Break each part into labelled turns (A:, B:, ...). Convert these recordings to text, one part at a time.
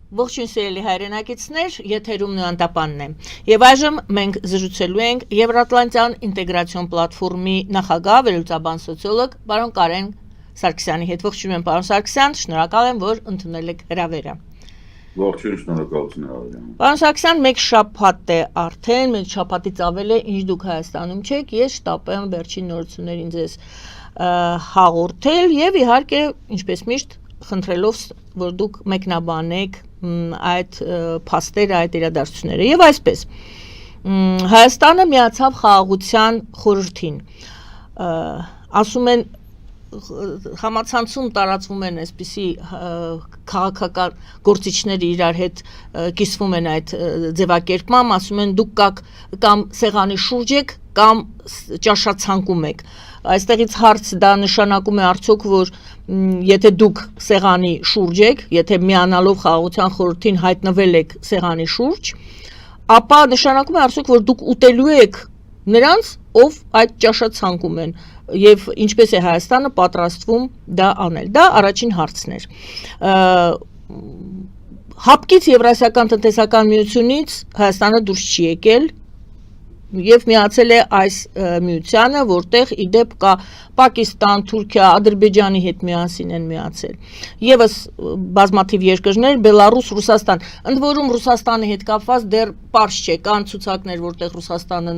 A: Ողջույն սիրելի հայրենակիցներ, եթերում Նոյանտապանն է։ Եվ այժմ մենք զրուցելու ենք Եվրատլանտյան ինտեգրացիոն պլատֆորմի նախագահ, վերլուծաբան սոցիոլոգ պարոն Կարեն Սարգսյանի հետ։ Ողջույն եմ պարոն Սարգսյան, շնորհակալ եմ, որ ընդունել եք հրավերը։
B: Ողջույն, շնորհակալություն հրավերին։
A: Պարոն Սարգսյան, մեկ շաբաթ է արդեն, մեկ շաբաթից ավել է, ինչ դուք Հայաստանում չեք, ես շտապ եմ վերջին նորություններին ձեզ հաղորդել եւ իհարկե, ինչպես միշտ, խնդրելով, որ դուք մեկնաբանեք այդ փաստերը, այդ իրադարձությունները եւ այսպես Հայաստանը միացավ խաղաղության խորհրդին, ասում են համացանցում տարածվում են այսպիսի քաղաքական գործիչները իրար հետ կիսվում են այդ ձևակերպմամբ, ասում են դուք կաք կամ սեղանի շուրջ եք կամ ճաշացանկում եք։ Այստեղից հարց դա նշանակում է արդյոք, որ եթե դուք սեղանի շուրջ եք, եթե միանալով խաղաղության խորհրդին հայտնվել եք սեղանի շուրջ, ապա նշանակում է արդյոք, որ դուք ուտելու եք նրանց, ով այդ ճաշացանկում են եւ ինչպես է Հայաստանը պատրաստվում դա անել։ Դա առաջին հարցն էր։ Հապկից Եվրասիական տնտեսական միությունից Հայաստանը դուրս չի եկել եւ միացել է այս միությանը, որտեղ իդեպ կա Պակիստան, Թուրքիա, Ադրբեջանի հետ միասին են միացել։ Եվս բազմաթիվ երկրներ, Բելարուս, Ռուսաստան, ընդ որում Ռուսաստանի հետ կապված դեռ պարզ չէ, կան ցուցակներ, որտեղ Ռուսաստանը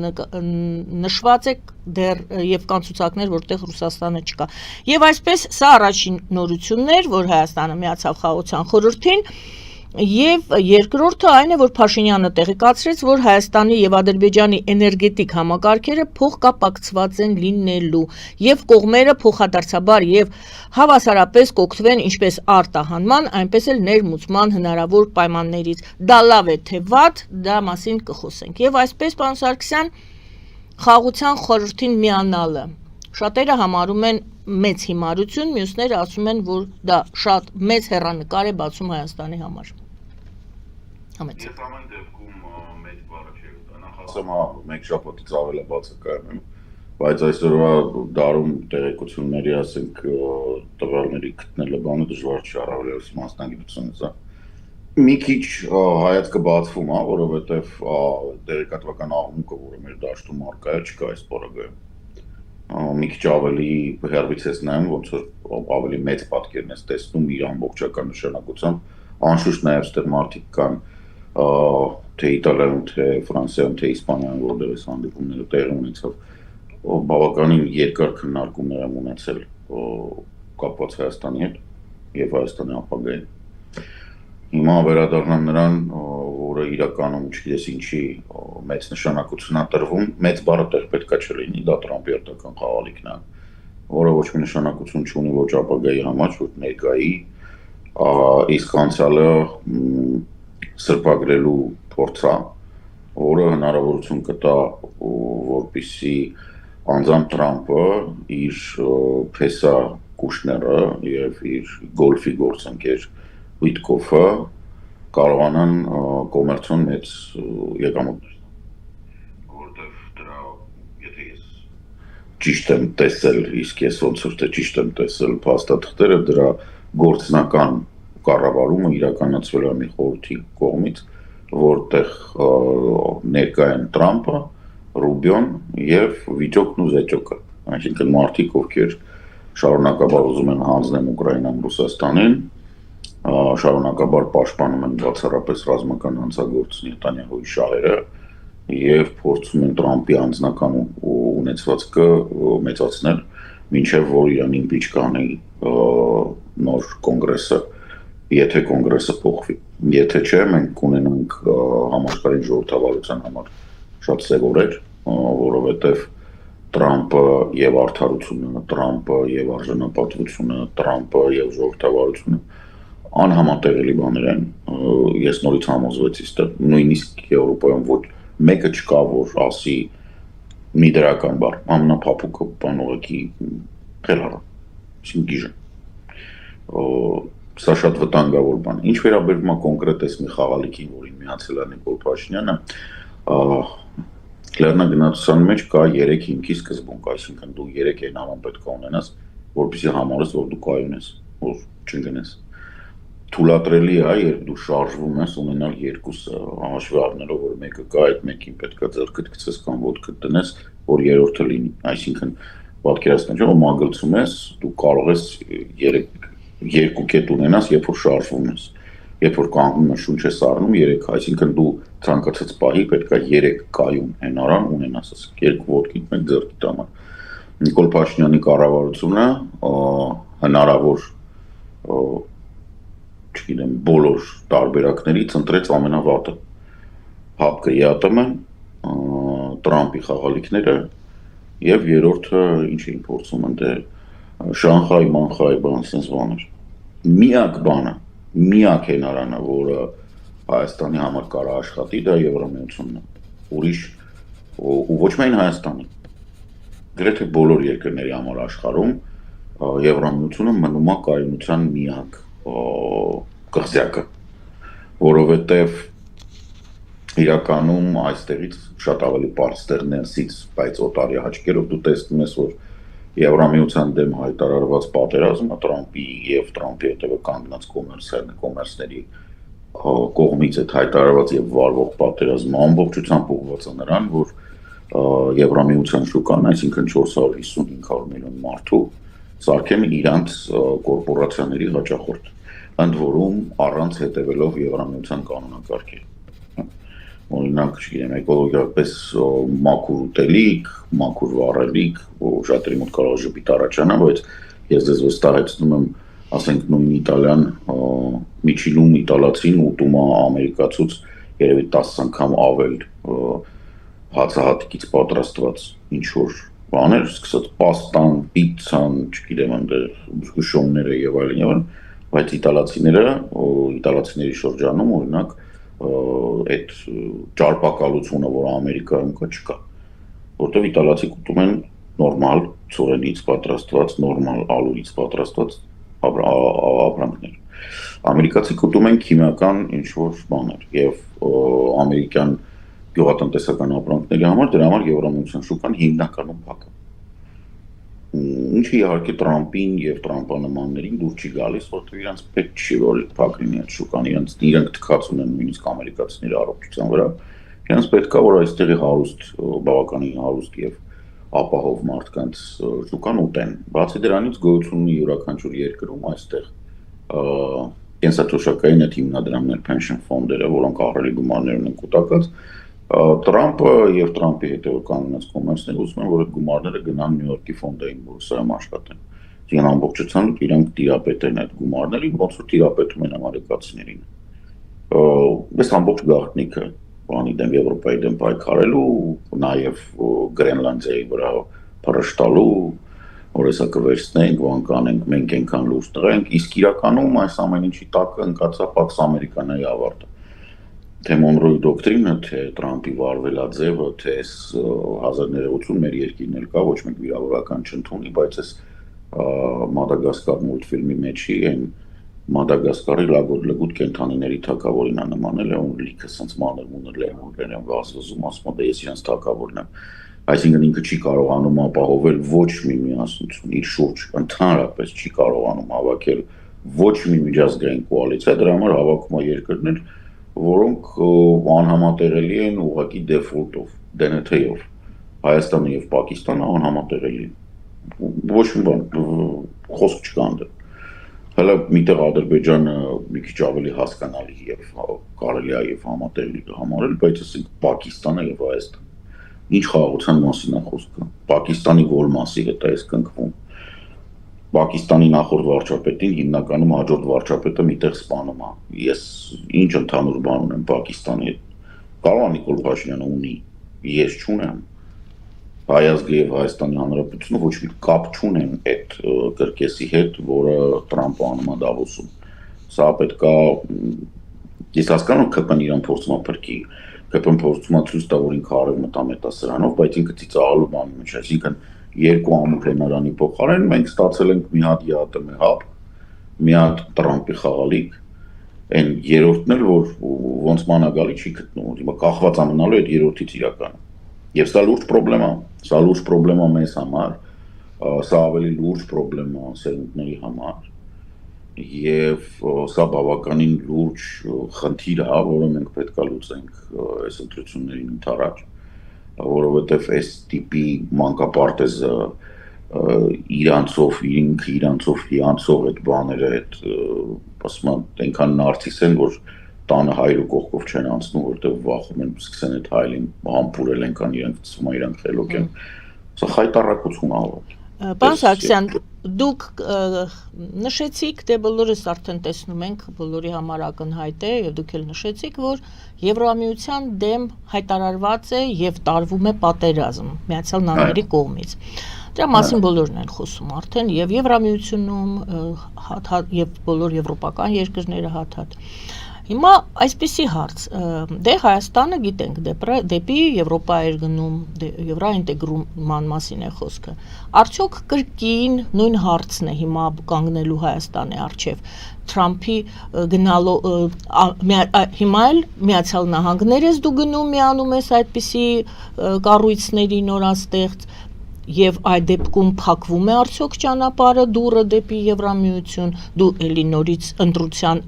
A: նշված է, դեռ եւ կան ցուցակներ, որտեղ Ռուսաստանը չկա։ Եվ այսպես սա առաջին նորությունն էր, որ Հայաստանը միացավ խաղաղության խորհրդին։ Եվ երկրորդը այն է, որ Փաշինյանը տեղեկացրեց, որ Հայաստանի եւ Ադրբեջանի էներգետիկ համակարգերը փոխկապակցված են լինելու եւ կողմերը փոխադարձաբար եւ հավասարապես կօգտվեն ինչպես արտահանման, այնպես էլ ներմուծման հնարավոր պայմաններից։ Դա լավ է թե վատ, դա մասին կխոսենք։ Եվ այսպես, պարոն Սարգսյան, խաղաղության խորհրդին միանալը շատերը համարում են մեծ հիմարություն, մյուսները ասում են, որ դա շատ մեծ հեռանկար է բացում Հայաստանի համար։
B: Ես ամեն դեպքում մեծ բառը չի ուտանա, ասեմ, մեկ շաբաթից ավել է բացակայում եմ, բայց այսօրվա դարում տեղեկությունների, ասենք, տվյալների գտնելը բանը դժվար չի, առավելևս մասնագիտությունից, մի քիչ հայացքը բացվում, որովհետև տեղեկատվական աղմուկը, որը մեր դաշտում առկա է, չկա այս պարագայում։ Մի քիչ ավելի հեռվից ես նայում, ոնց որ ավելի մեծ պատկերն ես տեսնում իր ամբողջական նշանակությամբ, անշուշտ նաև այստեղ մարդիկ կան թե Իտալիայում, թե Ֆրանսիայում, թե Իսպանիայում, որտեղ այս հանդիպումները տեղի ունեցավ, բավականին երկար քննարկումներ եմ ունեցել կապված Հայաստանի հետ եւ Հայաստանի ապագային։ Հիմա վերադառնամ նրան, որը իրականում չգիտես ինչի մեծ նշանակություն է տրվում, մեծ բառը տեղ պետքա չլինի, դա Տրամպի երթական խաղալիքն է, որը ոչ մի նշանակություն չունի ոչ ապագայի համար, ոչ ներկայի, իսկ անցյալը սրբագրելու փորձ է, որը հնարավորություն կտա, որպեսզի անձամբ Տրամպը իր փեսա Կուշները եւ իր գոլֆի գործընկեր Ուիտկոֆը կարողանան կոմերցիոն մեծ եկամուտներ ստանալ, որովհետև դրա, եթե ես ճիշտ եմ տեսել, իսկ ես ոնց որ թե ճիշտ եմ տեսել փաստաթղթերը, դրա գործնական կառավարումը իրականացվել է մի խորհրդի կողմից, որտեղ ներկա են Տրամպը, Ռուբիոն եւ Վիճոկն ու Զեճոկը, այսինքն մարդիկ, ովքեր շարունակաբար ուզում են հանձնել Ուկրաինան Ռուսաստանին, շարունակաբար պաշտպանում են բացառապես ռազմական հանցագործ Նետանյահուի շահերը եւ փորձում են Տրամպի անձնական ունեցվածքը մեծացնել, մինչեւ որ իրան իմպիչ կանի նոր կոնգրեսը, եթե կոնգրեսը փոխվի։ Եթե չէ, մենք կունենանք համաշխարհային ժողովրդավարության համար շատ սև օրեր, որովհետեւ Տրամպը եւ արդարությունը, Տրամպը եւ արժանապատվությունը, Տրամպը եւ ժողովրդավարությունը անհամատեղելի բաներ են, ես նորից համոզվեցի, նույնիսկ Եվրոպայում ոչ մեկը չկա, որ ասի մի դրական բառ, ամենափափուկը բան ուղղակի խելառ, գիժը, սա շատ վտանգավոր բան։ Ինչ վերաբերում է կոնկրետ այս մի խաղալիքին, որին միացել է Նիկոլ Փաշինյանը, լեռնագնացության մեջ կա 3 հիմքի սկզբունք, այսինքն դու 3 այնավան պետք է ունենաս, որպեսզի համարես, որ դու կայուն ես, որ չընկնես։ թույլատրելի է, երբ դու շարժվում ես ունենալ երկուսը, հաշվի առնելով, որ մեկը կա, այդ մեկին պետք է ձեռքդ գցես կամ ոտքդ դնես, որ երրորդը լինի։ Այսինքն պատկերացնեք, որ մագլցում ես, դու կարող ես երկու կետ ունենաս, երբ որ շարժվում ես։ Երբ որ կանգնում ես, շունչ ես առնում 3, այսինքն դու ցանկացած պահի պետք է 3 կայուն հենարան ունենաս, երկու ոտքիդ, մեկ ձեռքիդ համար։ Նիկոլ Փաշինյանի կառավարությունը հնարավոր չգիտեմ, բոլոր տարբերակներից ընտրեց ամենավատը։ ՀԱՊԿ ԵԱՏՄ-ն, Տրամպի խաղալիքները եւ երրորդը ինչ էին փորձում ընտրել, Շանխայ, Մանխայ, բան, sense բաներ։ Միակ հենարանը, որը Հայաստանի համար կարա աշխատի, դա Եվրամիությունն է։ Ուրիշ ու ոչ միայն Հայաստանի։ Գրեթե բոլոր երկրների համար աշխարհում Եվրամիությունը մնում է կայունության միակ կղզյակը, որովհետև իրականում այստեղից շատ ավելի պարզ տեղ ներսից, բայց օտարի հաճկերով դու տեսնում ես, որ Եվրամիության դեմ հայտարարված պատերազմը Տրամպի եւ Տրամպի հետևը կանգնած կոմերսների կողմից այդ հայտարարված եւ վարվող պատերազմը ամբողջությամբ ուղղված է նրան, որ Եվրամիության շուկան, այսինքն 450-500 միլիոն մարդու սարքեն իրանց կորպորացիաների հաճախորդ, ընդ որում առանց հետևելով Եվրամիության կանոնակարգերի։ Օրինակ, չգիտեմ, էկոլոգիապես մաքուր ուտելիք, մաքուր վառելիք, շատերի մոտ կարող ժպիտ առաջանա, բայց ես ձեզ վստահեցնում եմ, ասենք նույն Իտալիան, միջինում իտալացին ուտում է ամերիկացուց երևի 10 անգամ ավել հացահատիկից պատրաստված ինչ-որ բաներ, սկսած պաստան, պիցցան, չգիտեմ, այնտեղ զգուշումները եւ այլն, բայց իտալացիների շրջանում օրինակ այդ ճարպակալությունը, որ Ամերիկայում կա, չկա, որտեղ իտալացիք ուտում են նորմալ ցորենից պատրաստված, նորմալ ալուրից պատրաստված ապրանքներ։ Ամերիկացիք ուտում են քիմիական ինչ-որ բաներ եւ ամերիկյան գյուղատնտեսական ապրանքների համար դրա համար Եվրամիության շուկան հիմնականում փակ է։ Ինչը իհարկե Տրամպին եւ Տրամպանմաններին դուր չի գալիս, որտեղ իրանց պետք չի որ փակ լինի այդ շուկան, իրենք թքած ունեն նույնիսկ ամերիկացիների առողջության վրա։ Իրանց պետք է որ այստեղի հարուստ, բավականին հարուստ եւ ապահով մարդկանց շուկան ուտեն։ Բացի դրանից գոյություն ունի յուրաքանչյուր երկրում այստեղ կենսաթոշակային այդ հիմնադրամներ, pension ֆոնդերը, որոնք ահռելի գումարներ ունեն կուտակած, Տրամպը եւ Տրամպի հետևը կանգնած կոմերսները ուզում են, որ այդ գումարները գնան Նյու Յորքի ֆոնդային բուրսայում աշխատեն։ Իրեն ամբողջությամբ իրանք տիրապետեն այդ գումարներին, ոնց որ տիրապետում են ամերիկացիներին։ Այս ամբողջ գաղտնիքը բանի դեմ Եվրոպայի դեմ պայքարելու, նաեւ Գրենլանդիայի վրա փռշտալու, որ հեսա կվերցնենք, բան կանենք, մենք այնքան լուրջ տղենք, իսկ իրականում այս ամեն ինչի տակը ընկած է Pax Americana-ի ավարտը։ Թե Մոնրոյի դոկտրինը, թե Տրամպի վարվելաձևը, թե 1980 մեր երկիրն էլ կա, ոչ մեկ վիրավորական չընդունի, բայց այս Մադագասկար մուլտֆիլմի մեջի այն Մադագասկարի լագոտ կենթանիների թագավորին է նմանել, ում լիքը սենց մանր-մունր լերմուններ են վազվզում, ասում է, ես իրանց թագավորն եմ։ Այսինքն ինքը չի կարողանում ապահովել ոչ մի միասնություն, իր շուրջ ընդհանրապես չի կարողանում հավաքել ոչ մի միջազգային կոալիցիա, դրա համար հավաքում է երկրներ, որոնք անհամատեղելի են ուղղակի դեֆոլտով, DNT-ով, Հայաստանը եւ Պակիստանը անհամատեղելի են։ Ոչ մի բան խոսք չկա այնտեղ։ Հələ միտեղ Ադրբեջանը մի քիչ ավելի հասկանալի եւ կարելի է եւ համատեղելի համարել, բայց ասենք Պակիստանը եւ Հայաստանը։ Ինչ խաղաղության մասին է խոսքը։ Պակիստանի որ մասի հետ է այս կնքվում։ Պակիստանի նախորդ վարչապետին հիմնականում հաջորդ վարչապետը միտեղ սպանում է։ Ես ինչ ընդհանուր բան ունեմ Պակիստանի հետ։ Կարող է Նիկոլ Փաշինյանը ունի, ես չունեմ։ Հայազգը եւ Հայաստանի Հանրապետությունը ոչ մի կապ չունեն այդ կրկեսի հետ, որը Տրամպը անում է Դավոսում։ Սա պետքա ես հասկանում ԿՊ-ն իրան փորձում է փրկի, ԿՊ-ն փորձում է ցույց տա, որ ինքը արևմտա մետասրանով, բայց ինքը ծիծաղալու բան ունի, այսինքն երկու ամուր հենարանի փոխարեն մենք ստացել ենք մի հատ ԵԱՏՄ հապ, մի հատ Տրամպի խաղալիք, այն երրորդն էլ որ ոնց մանագալի չի գտնում, հիմա կախված ամնալու այդ երրորդից իրականում։ Եվ սա լուրջ պրոբլեմ է մեզ համար, սա ավելի լուրջ պրոբլեմ է սերունդների համար, Եվ սա բավականին լուրջ խնդիր է, որը մենք պետք է լուծենք այս ընտրություններին ընդառաջ, որովհետև այս տիպի մանկապարտեզը իրանցով հիանցող այդ բաները, այդ ասում եմ, այնքան նարցիս են, որ տանը հայրը կողքով չեն անցնում, որտեղ վախում են սկսեն այդ հայլին համբուրել ենքան իրենք ծում իրանք խելոք են։ Սա խայտառակություն աղոտ։
A: Պարոն Սարգսյան, դուք նշեցիք, դե բոլորս արդեն տեսնում ենք, բոլորի համար ակնհայտ է, եւ դուք էլ նշեցիք, որ Եվրամիության դեմ հայտարարված է եւ տարվում է պատերազմ Միացյալ Նահանգների կողմից։ Դրա մասին բոլորն են խոսում արդեն եւ Եվրամիությունում եւ բոլոր եվրոպական երկրները հատ-հատ։ Հիմա այսպիսի հարց, դե Հայաստանը գիտենք, դեպի Եվրոպա էր գնում, եվրոինտեգրման մասին է խոսքը։ Արդյոք կրկին նույն հարցն է հիմա կանգնելու Հայաստանի առջև Թրամփի գնալու հիմա էլ Միացյալ Նահանգներ ես դու գնում միանում ես այդպիսի կառույցների նորաստեղծ եւ այդ դեպքում փակվում է արդյոք ճանապարհը դուռը դեպի Եվրամիություն, դու էլի նորից ընտրության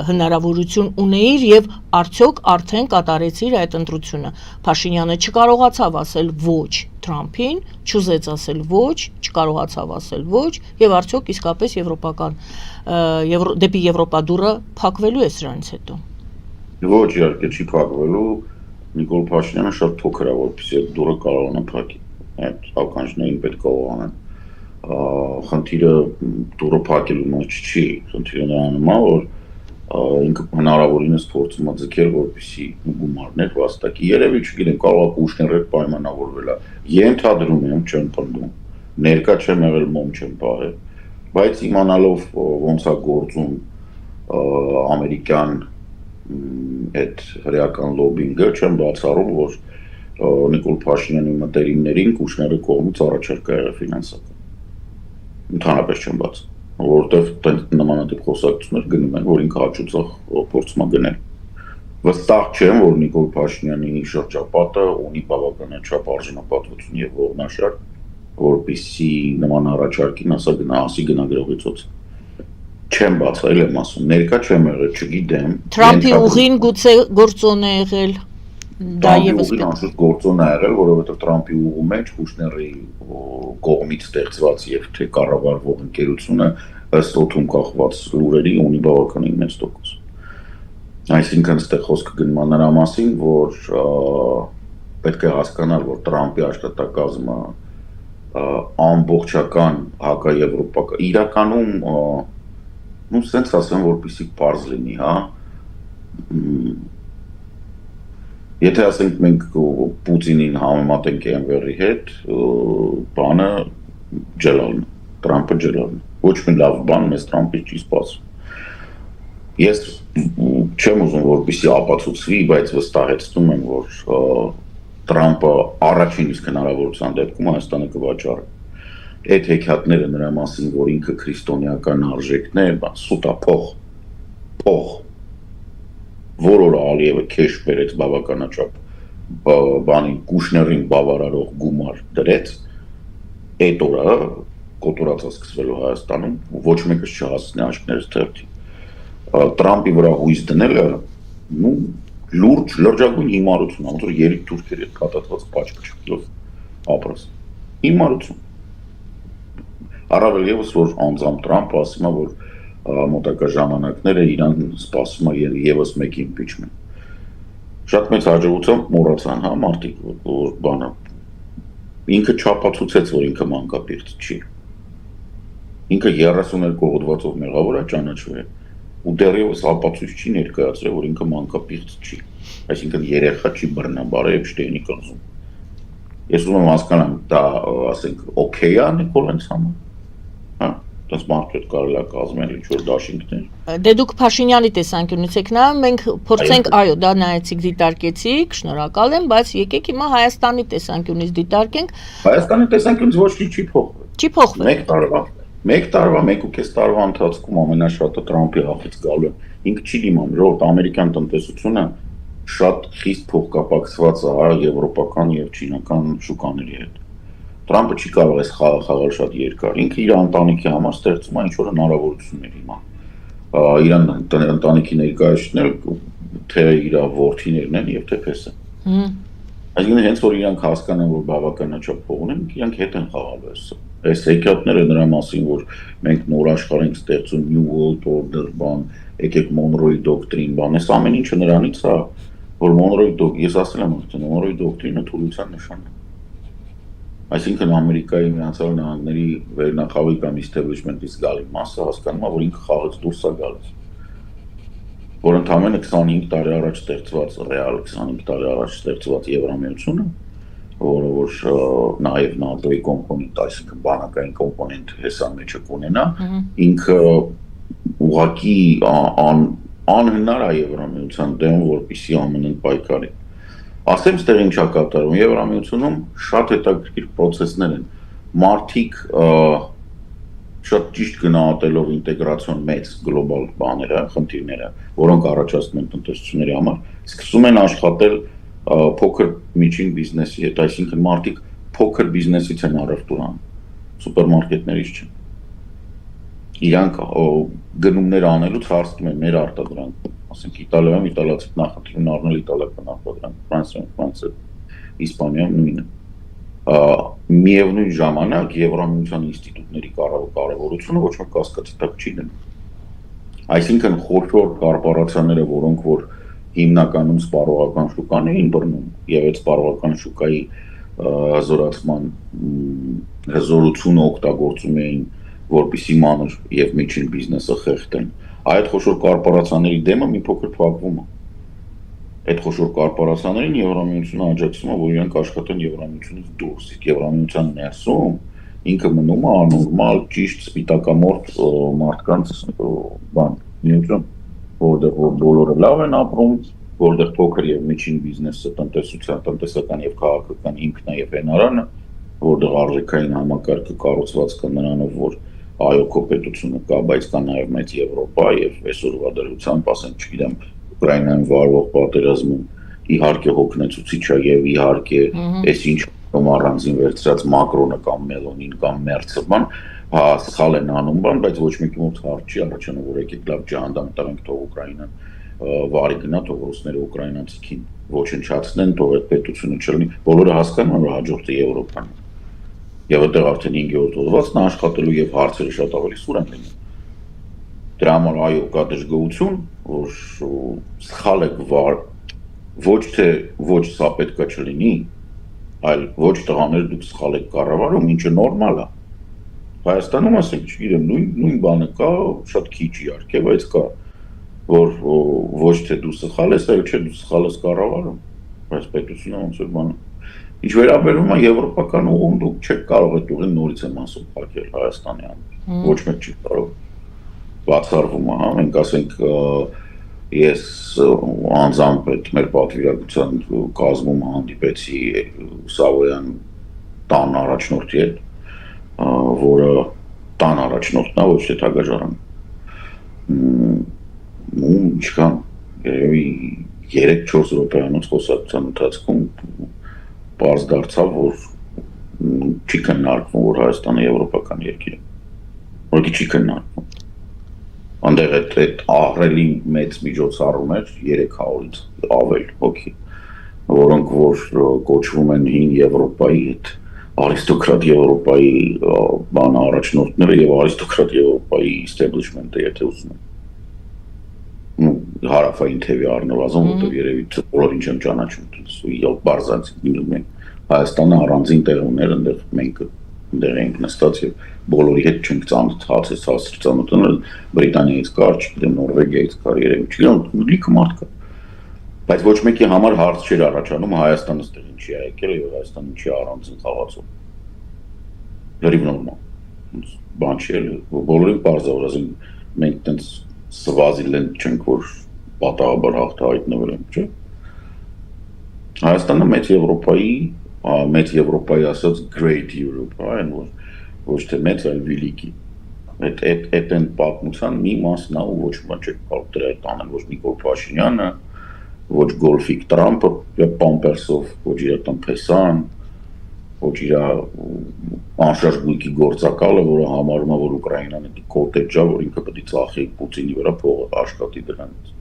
A: հնարավորություն ունեիր եւ արդյոք արդեն կատարեցիր այդ ընտրությունը։ Փաշինյանը չկարողացավ ասել ոչ Թրամփին, չուզեց ասել ոչ, չկարողացավ ասել ոչ եւ արդյոք իսկապես եվրոպական դեպի Եվրոպա դուռը փակվելու է սրանից հետո։
B: Ոչ, իհարկե չի փակվելու, Նիկոլ Փաշինյանը շատ փոքր է, որպեսզի այդ դուռը կարողանա փակել։ Այդ ականջներին պետք է ուղղանեն։ Խնդիրը դուռը փակելու մեջ չի, խնդիրը նրանում է, որ ինքը հնարավորինս փորձում է ձգել, որպեսզի գումարներ վաստակի։ Երևի չգիտեմ, կարող է Կուշները պայմանավորվել է։ Ենթադրում եմ, չեմ պնդում, ներկա չեմ եղել, մոմ չեմ պահել, բայց իմանալով ոնց է գործում ամերիկյան այդ հրեական լոբինգը, չեմ բացառում, որ Նիկոլ Փաշինյանի մտերիմներին Կուշները կողմից առաջարկ է եղել ֆինանսական։ Ընդհանրապես չեմ բաց, որովհետև նմանատիպ խոսակցություններ գնում են, որ ինքը հաճուցող փորձում է գնել։ Վստահ չեմ, որ Նիկոլ Փաշինյանի շրջապատը ունի բավականաչափ արժանապատվություն եւ ողնաշարք, որպեսզի նման առաջարկին ասի գնագրողիցոց։ Չեմ բացել եմ ասում, ներկա չեմ եղել, չգիտեմ։
A: Թրամփի ուղին գուցե գործոն է եղել։ Դա եւս
B: անշուշտ գործոն է եղել, որովհետև Թրամփի ուղու մեջ Կուշների կողմից ստեղծված եւ թե կառավարվող ընկերությունը ըստ օդում կախված լուրերի ունի բավականին մեծ տոկոս։ Այսինքն ստեղ խոսքը գնում է նրա մասին, որ պետք է հասկանալ, որ Թրամփի աշխատակազմը ամբողջական հակաեվրոպական իրականում նույն sense ասեմ, որպեսզի բարձ լինի, հա։ Եթե ասենք մենք Պուտինին համեմատենք Էնվերի հետ, բանը ջելալն, Թրամփը ջելալն։ Ոչ մի լավ բան մեզ Թրամփից չի սպասում։ Ես չեմ ուզում որպեսզի ապացուցվի, բայց վստահեցնում եմ, որ Թրամփը առաջին իսկ հնարավորության դեպքում Հայաստանը կվաճառի։ Այդ հեքիաթները նրա մասին, որ ինքը քրիստոնեական արժեքներ, սուտա փող որը Ալիևը քեշ բերեց բավականաչափ բանին Կուշներին բավարարող գումար դրեց, այդ օրը կոտորածա սկսվելու Հայաստանում ոչ մեկը չհասցնի աչքներս թերթի։ Թրամփի վրա հույս դնելը լուրջ լրջագույն հիմարություն է, ոնց որ երեք թուրքերի հետ կատացված պաճկը չկլով ապրես։ Հիմարություն։ Առավել եւս որ անձամբ Թրամփը ասում է, որ մոտակա ժամանակները իրան սպասում է եւս մեկ impeachment։ Շատ մեծ հաջողությամբ մոռացան, հա, մարդիկ, որ բանը ինքը չափացուցեց, որ ինքը մանկապիղծ չի։ Ինքը 32 հոդվածով մեղավոր է ճանաչվել ու դեռևս ապացույց չի ներկայացրել, որ ինքը մանկապիղծ չի։ Այսինքն երեխա չի բռնաբարել Էփշտեյնի կղզում։ Ես ուզում եմ հասկանամ, դա ասենք օքեյ է Նիկոլայից համար։ Հա, դες մարդու հետ կարելի է կազմել ինչ-որ դաշինքներ։
A: Դե դուք Փաշինյանի տեսանկյունից եք նայում, մենք փորձենք, այո, դա նայեցիք, դիտարկեցիք, շնորհակալ եմ, բայց եկեք հիմա Հայաստանի տեսանկյունից դիտարկենք։
B: Հայաստանի տեսանկյունից ոչ մի չի փոխվել։
A: Չի փոխվել։
B: Մեկ տարվա, 1.5 տարվա ընթացքում ամենաշատը Թրամփի հաղթից գալու է։ Ինքը չի դիմանում, ժողովուրդ ամերիկյան տնտեսությունը շատ խիստ փոխկապակցված է եվրոպական եւ չինական շուկաների հետ։ Տրամպը չի կարող այս խաղը խաղալ շատ երկար։ Ինքը իր ընտանիքի համար ստեղծում է ինչ-որ հնարավորություններ հիմա։ Իրան ընտանիքի ներկայացնել թե իր որդիներն են եւ թե պես են։ Այսինքն հենց որ իրանք հասկանան, որ բավականաչափ փող ունեն, իրանք հետ են խաղալու այս։ Այս հեքիաթները նրա մասին, որ մենք նոր աշխարհ ենք ստեղծում, New World Order, բան, եկեք Monroe Doctrine, բան, այս ամեն ինչը նրանից է, որ Monroe ես ասել եմ, որ Monroe Doctrine-ը թուլության նշան է։ Այսինքն Ամերիկայի Միացյալ Նահանգների վերնախավի կամ establishment-ից գալի մասը հասկանում է, որ ինքը խաղից դուրս է գալիս։ Որ ընդամենը 25 տարի առաջ ստեղծված, ռեալ 25 տարի առաջ ստեղծված Եվրամիությունը, որը որ նաև ՆԱՏՕ-ի կոմպոնենտ, այսինքն բանակային կոմպոնենտ հեսա մեջը կունենա, ինքը ուղղակի անհնար է Եվրամիության դեմ, որպեսզի ԱՄՆ-ն պայքարի։ Ասեմ, ստեղ ինչ է կատարում, Եվրամիությունում շատ հետաքրքիր պրոցեսներ են։ Մարդիկ շատ ճիշտ գնահատելով ինտեգրացիոն մեծ գլոբալ բաները, խնդիրները, որոնք առաջացնում են տնտեսությունների համար, սկսում են աշխատել փոքր միջին բիզնեսի հետ, այսինքն մարդիկ փոքր բիզնեսից են առևտուր անում, սուպերմարկետներից չեն։ Իրանք գնումներ անելուց հարցնում են մեր արտադրանք, ասենք Իտալիայում իտալացի նախընտրում առնել իտալական արտադրանք, Ֆրանսիայում, Իսպանիայում նույնը։ Միևնույն ժամանակ Եվրամիության ինստիտուտների կարևորությունը ոչ մեկ կասկածի տակ չի դնում։ Այսինքն խոշոր կորպորացիաները, որոնք որ հիմնականում սպառողական շուկան էին բռնում եւ այդ սպառողական շուկայի հզորացման հզորությունը օգտագործում էին, որպեսզի մանր եւ միջին բիզնեսը խեղդեն, այդ խոշոր կորպորացիաների դեմը մի փոքր փակվում է։ Այդ խոշոր կորպորացիաներին Եվրամիությունը աջակցում է, որ իրենք աշխատեն Եվրամիությունից դուրս, իսկ Եվրամիության ներսում ինքը մնում է անորմալ, ճիշտ, սպիտակամորթ մարդկանց բան, միություն, որտեղ բոլորը լավ են ապրում, որտեղ փոքր եւ միջին բիզնեսը տնտեսական եւ քաղաքական ինքն է եւ հենարանը, որտեղ արժեքային համակարգը կառուցված կա նրանով, որ այո կոպետությունը կա, բայց կա նաեւ մեծ Եվրոպա եւ այսօրվա դրությամբ, ասենք, չգիտեմ, Ուկրաինայում վարվող պատերազմում իհարկե հոգնեցուցիչ է եւ իհարկե այս ինչ առանձին վերցրած Մակրոնը կամ Մելոնին կամ Մերցը բան, հա սխալ են անում բան, բայց ոչ մեկի մոտ հարց չի առաջանում, որ եկեք լավ ջանդամ տանք թող Ուկրաինան վարի գնա, թող ռուսները ուկրաինացիքին ոչնչացնեն, թող այդ պետությունը չլինի, բոլորը հասկանում են, որ հաջորդը Եվրոպան է։ Եվ այդտեղ արդեն 5-րդ հոդվածն աշխատելու եւ հարցերը շատ ավելի սուր են լինում։ Դրա համար այո կա դժգոհություն, որ սխալ է վար, ոչ թե ոչ սա պետք է չլինի, այլ ոչ տղաներ դուք սխալ եք կառավարում, ինչը նորմալ է։ Հայաստանում ասենք, չգիտեմ, նույն բանը կա, շատ քիչ իհարկե, բայց կա, որ ոչ թե դու սխալ ես, այլ չէ դու սխալ ես կառավարում, բայց պետությունը ոնց որ բանը։ Ինչ վերաբերում է եվրոպական ուղուն, դուք չեք կարող այդ ուղին նորից եմ ասում փակել Հայաստանի համար։ Ոչ մեկ չի կարող։ Բացառվում է, հա, մենք ասենք ես անձամբ այդ մեր պատվիրակության կազմում հանդիպեցի Սավոյան տան առաջնորդի հետ, որը տան առաջնորդն է, ոչ թե թագաժարան։ Ու ինչքան երևի 3-4 րոպեանոց խոսակցության ընթացքում պարզ դարձավ, որ չի քննարկվում, որ Հայաստանը եվրոպական երկիր է։ Որի չի քննարկվում։ Անդեղ այդ ահռելի մեծ միջոցառում էր 300-ից ավել հոգի, որոնք որ կոչվում են հին Եվրոպայի հետ, արիստոկրատ Եվրոպայի բան առաջնորդները եւ արիստոկրատ Եվրոպայի establishment-ը, եթե ուզում են։ Հարավային թևի առնվազն, որտեղ երևի բոլորին չեմ ճանաչում, բարձանցիկ մենք Հայաստանը առանձին տեղ ուներ, այնտեղ մենք այնտեղ ենք նստած եւ բոլորի հետ չենք ծանոթացել, Բրիտանիայից կար, չգիտեմ, Նորվեգիայից կար, երևի չգիտեմ, լիքը մարդ կա։ Բայց ոչ մեկի համար հարց չէր առաջանում Հայաստանը ստեղ ինչի է եկել եւ Հայաստանը ինչի առանձին խաղացող։ Լրիվ նորմալ։ Բան չի էլ բոլորին պարզ է, որ ասենք մենք տենց Սվազիլենդ չենք, որ պատահաբար հայտնվել ենք, չէ՞։ Հայաստանը մեծ Եվրոպայի ասած Great Europe, այն ոչ թե մեծ, այլ великий։ Այդ են պատմության մի մասն է ու ոչ ոք չի կարող դրա հետ անել, ոչ Նիկոլ Փաշինյանը, ոչ Գոլֆիկ Տրամպը, եւ Պամպերսով, ոչ Իրական Փեսան, ոչ իր անշարժ գույքի գործակալը, որը համարում է, որ Ուկրաինան է կոտեջա, որ ինքը պետք է ծախի Պուտինի վրա փողը աշխատի դրանից։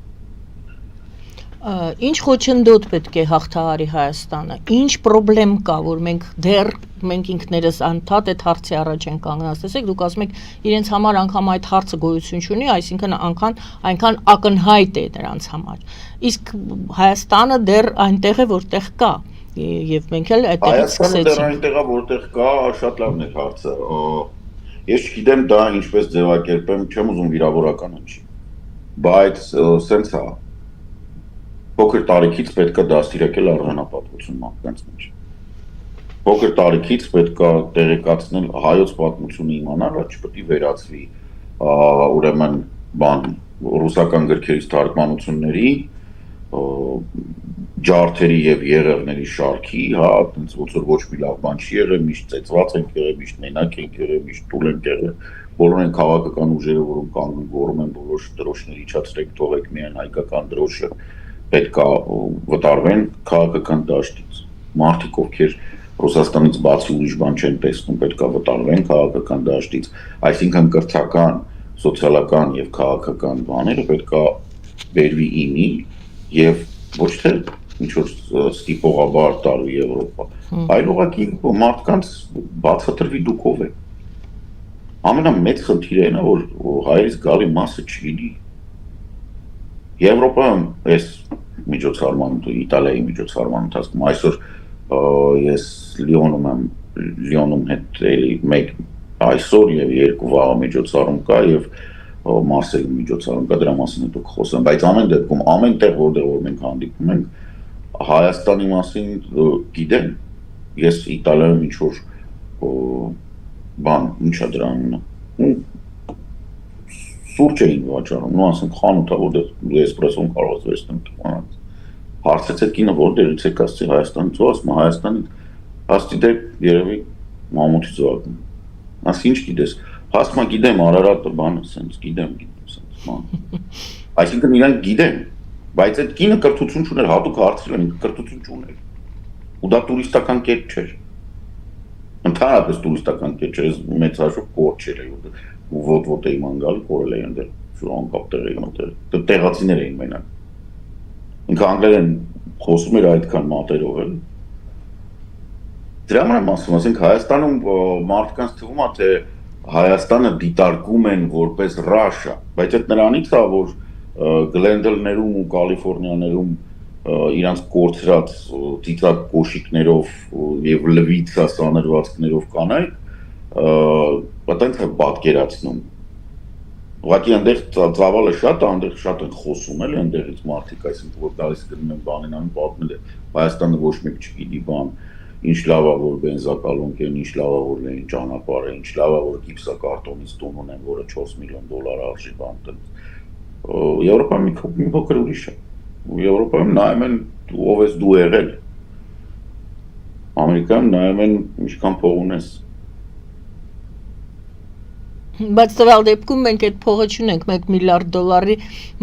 A: Ինչ խոչընդոտ պետք է հաղթահարի Հայաստանը, ինչ պրոբլեմ կա, որ մենք ինքներս անդադ այդ հարցի առաջ ենք կանգնած, տեսեք, դուք ասում եք իրենց համար անգամ այդ հարցը գոյություն չունի, այսինքն այնքան ակնհայտ է նրանց համար, իսկ Հայաստանը դեռ այնտեղ է, որտեղ կա, եւ մենք էլ այդտեղից սկսեցինք։
B: Հայաստանը դեռ այնտեղ է, որտեղ կա, շատ լավն է հարցը, ես չգիտեմ դա ինչպես ձևակերպեմ, չեմ ուզում վիրավորական անջի, բայց սենց է, փոքր տարիքից պետք է դաստիարակել արժանապատվություն մարդկանց մեջ։ Փոքր տարիքից պետք է տեղեկացնել հայոց պատմությունը իմանալ, չպետք է վերածվի ուրեմն ռուսական գրքերից թարգմանությունների, ջարդերի եւ եղեղների շարքի, հա, այնց ոնց որ ոչ մի լավ բան չի եղել, միշտ ծեծված ենք եղել, միշտ մենակ ենք եղել, միշտ տուլ ենք եղել, բոլոր են քաղաքական ուժերը, որոնք կանգուն գոռում են բոլոր դրոշները իջացրեք, թողեք միայն հայկական դրոշը պետք է վտարվեն քաղաքական դաշտից։ Մարդիկ, ովքեր Ռուսաստանից բացի ուրիշ բան չեն տեսնում, պետք է վտարվեն քաղաքական դաշտից, այսինքն կրթական, սոցիալական եւ քաղաքական բաները պետք է բերվի իմի եւ ոչ թե ինչ որ ստիպողաբար տարվի Եվրոպա, այլ ուղղակի մարդկանց բացատրվի դուք ով եք։ Ամենամեծ խնդիրը այն է, որ հայերից գալի մասը չգիտի։ Եվրոպայում այս միջոցառման, Իտալիայի միջոցառման ընթացքում այսօր ես Լիոնում հետ էլի մեկ այսօր եւ երկու վաղ միջոցառում կա եւ Մարսելի միջոցառում կա, դրա մասին հետո կխոսեմ, բայց ամեն դեպքում ամենտեղ որտեղ մենք հանդիպում ենք Հայաստանի մասին գիտեն, ես Իտալիայում ինչ որ բան, ինչա դրա անունը, սուրճ էին վաճառում, ասենք խանութ է, որտեղ էսպրեսոն կարող ես վերցնել, հարցեցեք կինը որտեղից եք, ասեցի Հայաստանից, ու ասում Հայաստանից, ասեցի դե երևի մամուտից վակում, ասի ինչ գիտես, ասում գիտեմ Արարատը բանը, սենց գիտեմ սենց բան, այսինքն իրանք գիտեն, բայց այդ կինը կրթություն չուներ, հատուկ հարցրել են, կրթություն չուներ, ու դա տուրիստական կետ չէր, ընդհանրապես տուրիստական կետ չէր, մեծ հաշվով կոր չէր, ոտ էին անգալ, կորել էին դեր, շուր անկապ տեղ էին ոտեր, տեղացիներ էին մենակ, ինքը անգլերեն խոսում էր այդքան մատերով էլ, դրա համար եմ ասում, ասենք Հայաստանում մարդկանց թվում է, թե Հայաստանը դիտարկում են որպես Ռաշա, բայց այդ նրանից է, որ Գլենդլներում ու Կալիֆորնիաներում իրանց կորցրած ծիծակ կոշիկներով եւ լվիցա սանրվածքներով կանայք, այդտենց է պատկերացնում։ Ուղղակի այնտեղ ծավալը շատ է, այնտեղ շատ են խոսում էլ այնտեղից մարդիկ, այսինքն որ գալիս գնում են բանին անում պատմել է, Հայաստանը ոչ մեկ չգիտի բան, ինչ լավ է որ բենզակալոնք են, ինչ լավ է որ լեն ճանապարհ է, ինչ լավ է որ գիպսակարտոնից տուն ունեն, որը $4 միլիոն արժի բան տենց։ Եվրոպայում մի փոքր ուրիշ է։ Եվրոպայում նայում են ով ես դու եղել։ Ամերիկայում նայում են ինչքան փող ունես։
A: Բայց տվյալ դեպքում մենք այդ փողը չունենք, $1 միլիարդ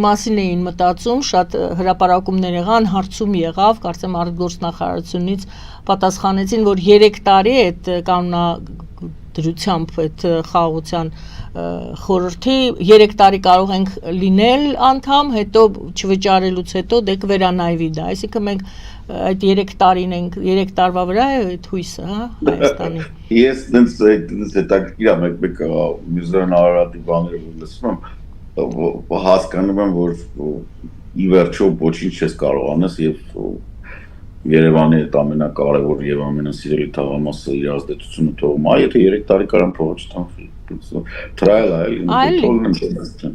A: մասին էին մտածում, շատ հրապարակումներ եղան, հարցում եղավ, կարծեմ արտգործնախարարությունից պատասխանեցին, որ 3 տարի այդ կանոնադրությամբ այդ խաղաղության խորհրդի 3 տարի կարող ենք լինել անդամ, հետո չվճարելուց հետո դե կվերանայվի դա, այսինքն մենք այդ 3 տարին ենք, 3 տարվա վրա է այդ հույսը, հա, Հայաստանի։
B: Ես նենց հետաքրքիր եմ մեկ Մյուզերն Արարատի բաները լսում եմ, հասկանում եմ, որ ի վերջո ոչինչ չես կարող անես եւ Երևանի այդ ամենակարևոր եւ ամենասիրելի թաղամասը իր ազդեցությունը թողում, եթե 3 տարի կարան փողը չթանվի։ Trial այլ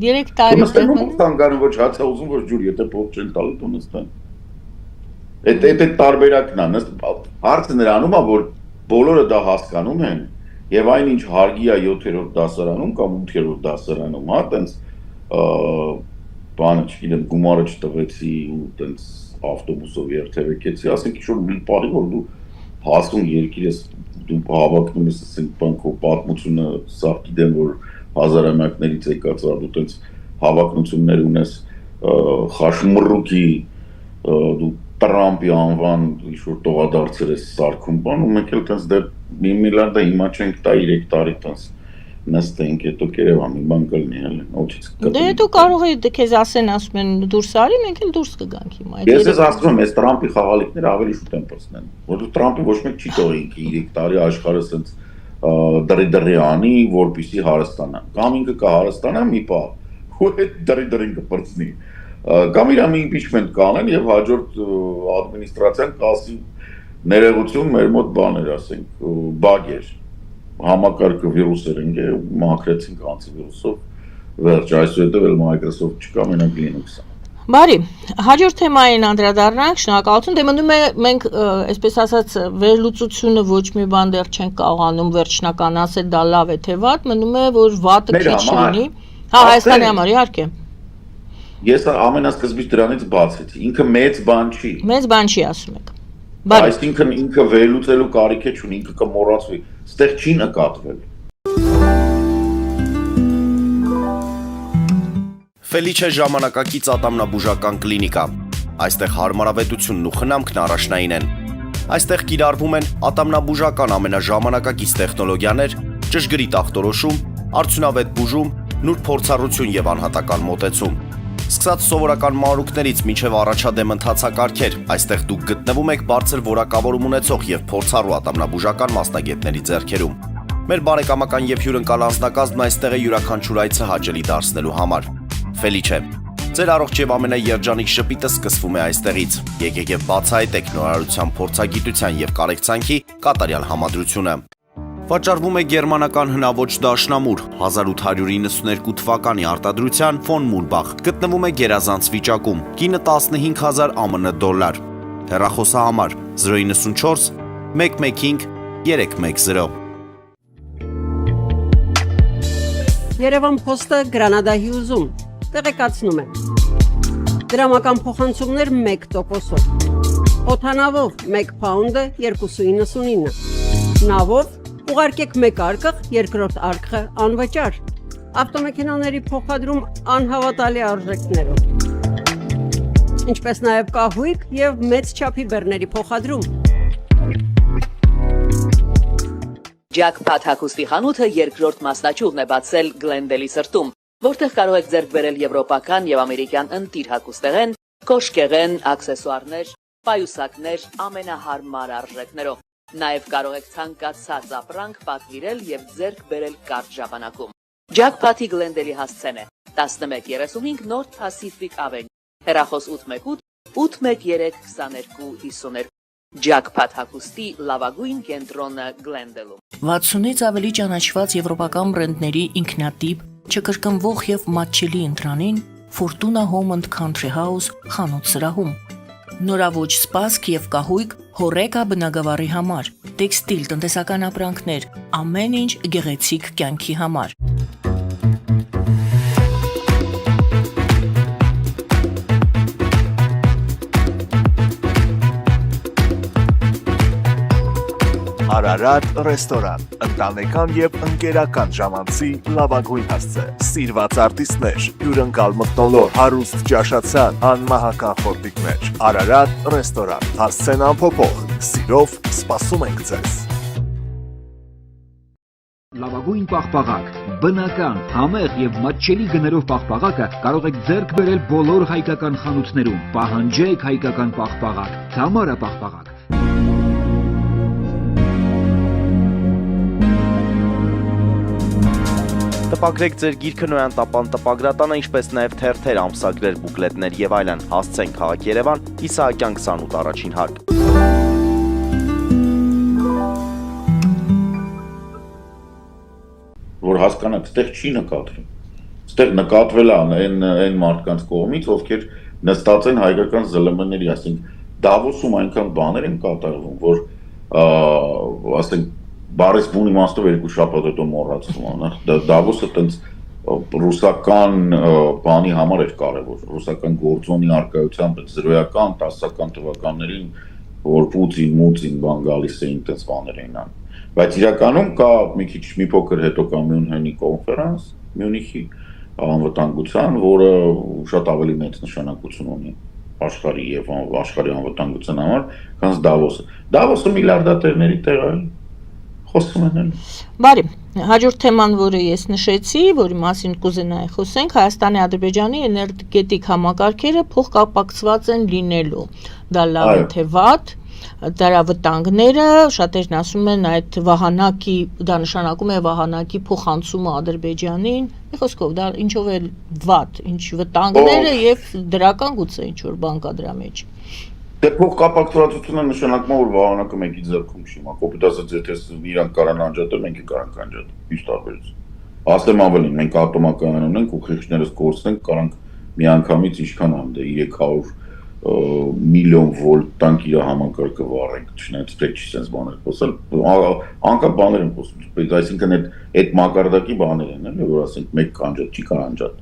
A: 3 տարի
B: ցանկանում ոչ հացա ուզում որ ջուր եթե փող չեն տալու տոնստան այդ տարբերակն է հարցը նրանում է որ բոլորը դա հասկանում են եւ այնինչ հարգի է 7-րդ դասարանում կամ 8-րդ դասարանում հա տենց բանը չգիտեմ գումարը չտվեցի ու տենց ավտոբուսով երթևեկեցի ասենք ինչ-որ մի պահի որ դու հասուն երկիր ես դու հավակնում ես ասենք բանկով պատմությունը սա գիտեմ որ հազարամյակներից եկած դու տենց հավակնություններ ունես խաշմռուկի դու Տրամպի անվան ինչ-որ տողադարձեր է սարքում բան, ու մենք էլ տենց դե 1 միլիարդը հիմա չենք տա 3 տարի տենց նստենք, հետո կերևա մի բան կլինի էլ, ոչից կլինի։
A: Դե հետո կարող է քեզ ասեն, ասում են դուրս արի, մենք էլ դուրս կգանք հիմա։
B: Ես ես ասում եմ, այս Տրամպի խաղալիքները ավելի շուտ են պրծնեն, որովհետև Տրամպը ոչ մեկ չի թողի 3 տարի աշխարհը սենց դրի անի, որպեսզի հարստանա։ Կամ ինքը կհարստանա մի պահ, ու այդ դրին կպրծնի։ Կամ իր մի impeachment կանեն եւ հաջորդ ադմինիստրացիան կասի ներողություն, մեր մոտ բաներ, ասենք, բագ էր, համակարգը վիրուսեր են, մաքրեցինք անտիվիրուսով, վերջ, այսուհետև էլ Microsoft չկա, մենակ Linux-ը։
A: Բարի, հաջորդ թեմային անդրադառնանք, շնորհակալություն, դե մնում է մենք, այսպես ասած, վերլուծությունը ոչ մի բան դեռ չենք կարողանում վերջնական ասել, դա լավ է թե վատ, մնում է, որ վատը քիչ լինի։ Հա, Հայաստանի համար, իհարկե։
B: Ես ամենասկզբից դրանից բացեցի, ինքը մեծ բան չի։
A: Մեծ բան չի ասում եք։ Բարի։
B: Այսինքն ինքը վերլուծելու կարիք չունի, ինքը կմոռացվի, ստեղ չի նկատվել։
C: Ֆելիչե ժամանակակից ատամնաբուժական կլինիկա։ Այստեղ հարմարավետությունն ու խնամքն առաջնային են։ Այստեղ կիրառվում են ատամնաբուժական ամենաժամանակակից տեխնոլոգիաներ, ճշգրիտ ախտորոշում, արդյունավետ բուժում, նուրբ փորձառություն եւ անհատական մոտեցում։ Սկսած սովորական մանրուքներից մինչև առաջադեմ ընթացակարգեր, այստեղ դուք գտնվում եք բարձր որակավորում ունեցող եւ փորձառու ատամնաբուժական մասնագետների ձեռքերում։ Մեր բարեկամական եւ հյուրընկալ անձնակազմն այստեղ է յուրաքանչյուր այցը հաճելի դարձնելու համար։ Ֆելիչե, ձեր առողջ եւ ամենաերջանիկ շպիտը սկսվում է այստեղից։ Եկեք եւ բացահայտեք նորարարության փորձագիտության եւ կարեկցանքի կատարյալ համադրությունը։ Վաճառվում է գերմանական հնաոճ դաշնամուր 1892 թվականի արտադրության ֆոն Մուրբախ, գտնվում է գերազանց վիճակում, կինը 15000 ԱՄՆ դոլար, հեռախոսահամար 094 115 310։
D: Երևան փոստը Գրանադա Հյուզում, տեղեկացնում եմ, դրամական փոխանցումներ 1%-ով, օդանավով 1 փաունդը 2.99, նավով ուղարկեք մեկ արկղ, երկրորդ արկղը անվճար, ավտոմեքենաների փոխադրում անհավատալի արժեքներով, ինչպես նաև կահույք և մեծ չափի բեռների փոխադրում։
E: Jackpot հագուստի խանութը երկրորդ մասնաճյուղն է բացել Գլենդելի սրտում, որտեղ կարող եք ձեռք բերել եվրոպական և ամերիկյան ընտիր հագուստեղեն, կոշկեղեն, աքսեսուարներ, պայուսակներ ամենահարմար արժեքներով։ Նաև կարող եք ցանկացած ապրանք պատվիրել եւ ձեռք բերել կարճ ժամանակում։ Jackpot-ի Գլենդելի հասցեն է 1135 North Pacific Avenue, հեռախոս 818 813 2252։ Jackpot հագուստի լավագույն կենտրոնը Գլենդելում։
A: 60-ից ավելի ճանաչված եվրոպական բրենդների ինքնատիպ, չկրկնվող եւ մատչելի ընտրանին Fortuna Home and Country House խանութ սրահում։ Նորավոճ սպասք եւ կահույք հորեկա բնագավառի համար, տեքստիլ, տնտեսական ապրանքներ, ամեն ինչ գեղեցիկ կյանքի համար։
F: Արարատ ռեստորան, ընտանեկան եւ ընկերական ժամանցի լավագույն հասցե, սիրված արտիստներ, հյուրընկալ մթնոլորտ, հարուստ ճաշացան, անմահական խորտիկներ, Արարատ ռեստորան, հասցեն անփոփոխ, սիրով սպասում ենք ձեզ։
G: Լավագույն պաղպաղակ, բնական, համեղ եւ մատչելի գներով պաղպաղակը կարող եք ձեռք բերել բոլոր հայկական խանութներում, պահանջեք հայկական պաղպաղակ, Թամարա պաղպաղակ։
C: Տպագրեք ձեր գիրքը նոյան տապան տպագրատանը, ինչպես նաև թերթեր, ամսագրեր, բուկլետներ եւ այլն։ Հասցեն քաղաք Երևան, Իսահակյան 28 առաջին հարկ։
B: Որ հասկանաք, այդտեղ չի նկատվում։ Այդտեղ նկատվել է այն մարդկանց կողմից, ովքեր նստած են հայկական ԶԼՄ-ների, ասենք Դավոսում այնքան բաներ են կատարվում, որ ասենք Բարես բուն իմաստով երկու շաբաթ հետո մոռացվում անա։ Դավոսը տենց ռուսական բանի համար էր կարևոր, ռուսական գործոնի արկայությամբ զրոյական 10-ական թվականներին, որ Պուտին բան գալիս էին, տենց բաներ էին անում։ Բայց իրականում կա մի փոքր հետո կա Մյունխենի կոնֆերանս, Մյունիխի անվտանգության, որը շատ ավելի մեծ նշանակություն ունի աշխարհի եւ աշխարհի անվտանգության համար, քան Դավոսը։ Դավոսը միլիարդատերների տեղ է, խոսում են էլ։
A: Բարի, հաջորդ թեման, որը ես նշեցի, որի մասին կուզենայի խոսենք, Հայաստանի Ադրբեջանի էներգետիկ համակարգերը փոխկապակցված են լինելու։ Դա լավ է թե վատ, դրա վտանգները, շատերն ասում են այդ վահանակի, դա նշանակում է վահանակի փոխանցումը Ադրբեջանին, մի խոսքով դա ինչով է վատ, ինչ վտանգները եւ դրական գուցե ինչ որ բան կա դրա մեջ։
B: Դե փոխկապակցվածությունը նշանակում է, որ վահանակը մեկի ձեռքում չի, հիմա կոպիտ ասած, եթե իրանք կարան անջատել, մենք կարանք անջատել, ինչ տարբերություն։ Ասեմ ավելին, մենք ատոմակայան ունենք ու խիղճներս կորցնենք, կարանք միանգամից ինչքան ամ դե 300 միլիոն վոլտ տանկ իր համակարգը վառենք, չնայած դե չի sense բաներ խոսել, անկապ բաներ են խոսում, այսինքն այդ մակարդակի բաներ են, էլի, որ ասենք մեկ կանջատ չի կարող անջատ,